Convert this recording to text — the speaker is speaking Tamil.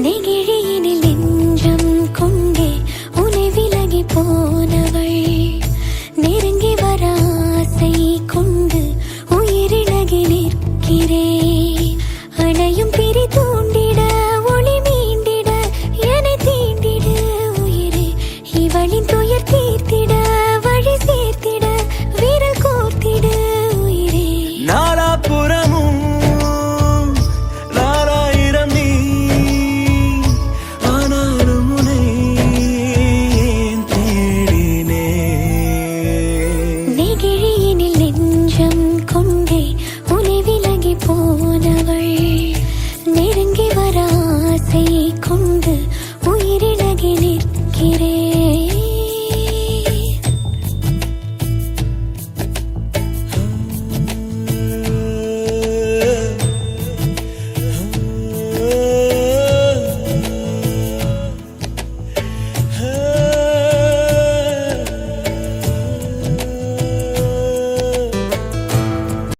நெகிழியினில் நெஞ்சம் கொண்டே உனை விலகி போனவள் நெருங்கி வர ஆசை கொண்டு உயிரிழகி நிற்கிறேன். அணையும் பிரி தூண்டிட ஒளி மீண்டிட என்னை தீண்டிட உயிரே இவளின் துயர் தீர்த்திட வழி சேர்த்திட வீரல் கோர்த்திட உயிரே. நாலாபுறமும் நாலாயிரம் நீ ஆனாலும் உனை ஏன் தேடினே. நெகிழியினில் நெஞ்சம் கொண்டே உனை விலகி போனவள் நெருங்கி வர ஆசை கொண்டு உயிரிழகி நிற்கிறேன்.